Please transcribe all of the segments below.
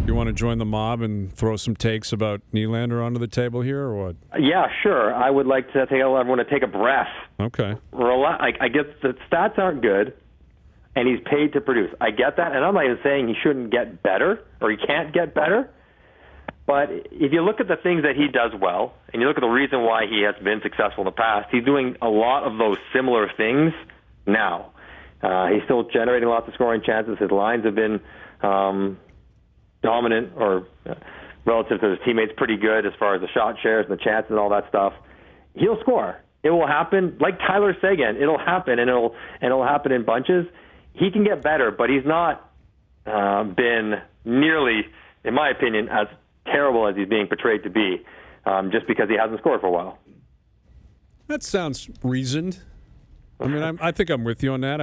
You want to join the mob and throw some takes about Nylander onto the table here, or what? Yeah, sure. I would like to tell everyone to take a breath. Okay. I get the stats aren't good, and he's paid to produce. I get that, and I'm not even saying he shouldn't get better or he can't get better. But if you look at the things that he does well, and you look at the reason why he has been successful in the past, he's doing a lot of those similar things now. He's still generating lots of scoring chances. His lines have been dominant or relative to his teammates pretty good as far as the shot shares and the chances and all that stuff. He'll score. It will happen. Like Tyler Seguin, it'll happen, and it'll happen in bunches. He can get better, but he's not been nearly, in my opinion, as terrible as he's being portrayed to be, just because he hasn't scored for a while. That sounds reasoned. I mean, I think I'm with you on that.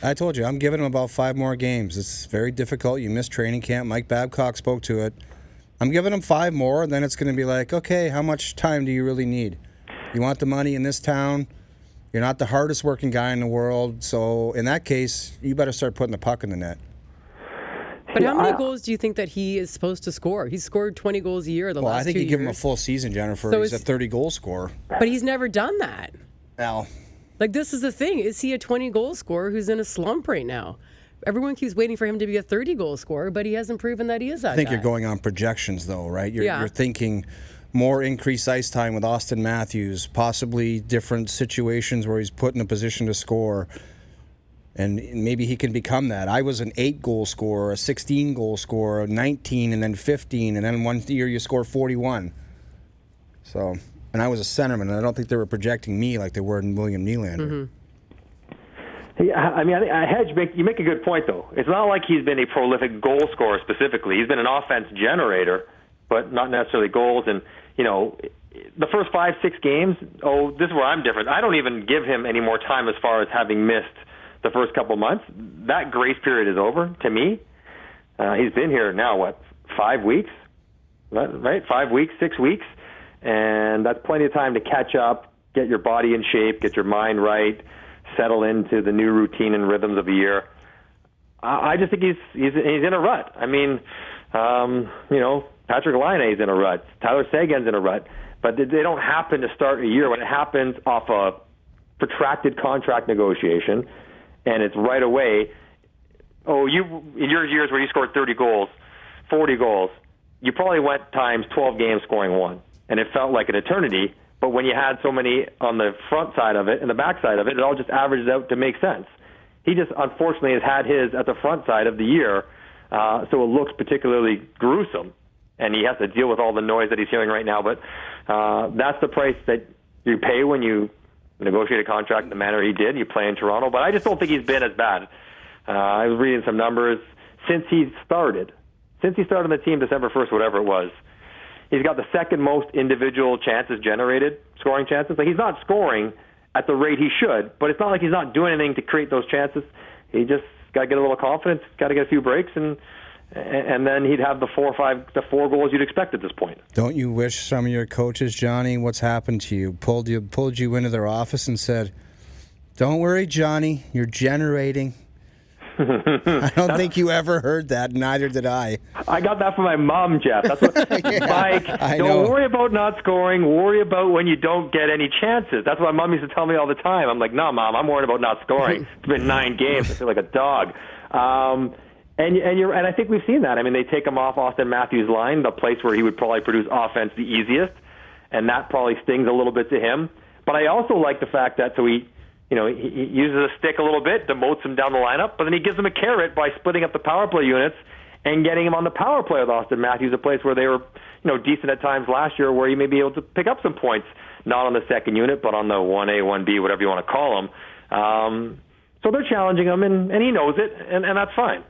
I told you, I'm giving him about 5 more games. It's very difficult. You missed training camp. Mike Babcock spoke to it. I'm giving him 5 more, and then it's going to be like, okay, how much time do you really need? You want the money in this town? You're not the hardest working guy in the world. So in that case, you better start putting the puck in the net. But how many goals do you think that he is supposed to score? He's scored 20 goals a year the last 2 years. Well, I think you give him a full season, Jennifer. So he's a 30-goal scorer. But he's never done that. Well, like, this is the thing. Is he a 20-goal scorer who's in a slump right now? Everyone keeps waiting for him to be a 30-goal scorer, but he hasn't proven that he is that I think guy. You're going on projections, though, right? You're thinking more increased ice time with Austin Matthews, possibly different situations where he's put in a position to score, and maybe he can become that. I was an 8-goal scorer, a 16-goal scorer, a 19, and then 15, and then one year you score 41. So... And I was a centerman, and I don't think they were projecting me like they were in William Nylander. Mm-hmm. Yeah, I mean, Hedge, you make a good point, though. It's not like he's been a prolific goal scorer specifically. He's been an offense generator, but not necessarily goals. And, you know, the first 5-6 games, this is where I'm different. I don't even give him any more time as far as having missed the first couple months. That grace period is over to me. He's been here now, 5 weeks? Right? 5 weeks, 6 weeks? And that's plenty of time to catch up, get your body in shape, get your mind right, settle into the new routine and rhythms of the year. I just think he's in a rut. I mean, Patrick Laine's in a rut. Tyler Seguin's in a rut. But they don't happen to start a year. When it happens off a protracted contract negotiation, and it's right away, in your years where you scored 30 goals, 40 goals, you probably went times 12 games scoring 1. And it felt like an eternity, but when you had so many on the front side of it and the back side of it, it all just averages out to make sense. He just, unfortunately, has had his at the front side of the year, so it looks particularly gruesome, and he has to deal with all the noise that he's hearing right now. But that's the price that you pay when you negotiate a contract in the manner he did, and you play in Toronto. But I just don't think he's been as bad. I was reading some numbers. Since he started on the team December 1st, whatever it was, he's got the second most individual chances generated, scoring chances. Like, he's not scoring at the rate he should, but it's not like he's not doing anything to create those chances. He just got to get a little confidence, got to get a few breaks, and then he'd have the 4 goals you'd expect at this point. Don't you wish some of your coaches, Johnny, what's happened to you? Pulled you into their office and said, "Don't worry, Johnny, you're generating." I don't think you ever heard that. Neither did I. I got that from my mom, Jeff. That's what, Mike, don't worry about not scoring. Worry about when you don't get any chances. That's what my mom used to tell me all the time. I'm like, no, Mom, I'm worried about not scoring. It's been 9 games. I feel like a dog. And I think we've seen that. I mean, they take him off Austin Matthews' line, the place where he would probably produce offense the easiest, and that probably stings a little bit to him. But I also like the fact that he uses a stick a little bit, demotes him down the lineup, but then he gives him a carrot by splitting up the power play units and getting him on the power play with Austin Matthews, a place where they were, decent at times last year, where he may be able to pick up some points, not on the second unit, but on the 1A, 1B, whatever you want to call them. So they're challenging him, and he knows it, and that's fine.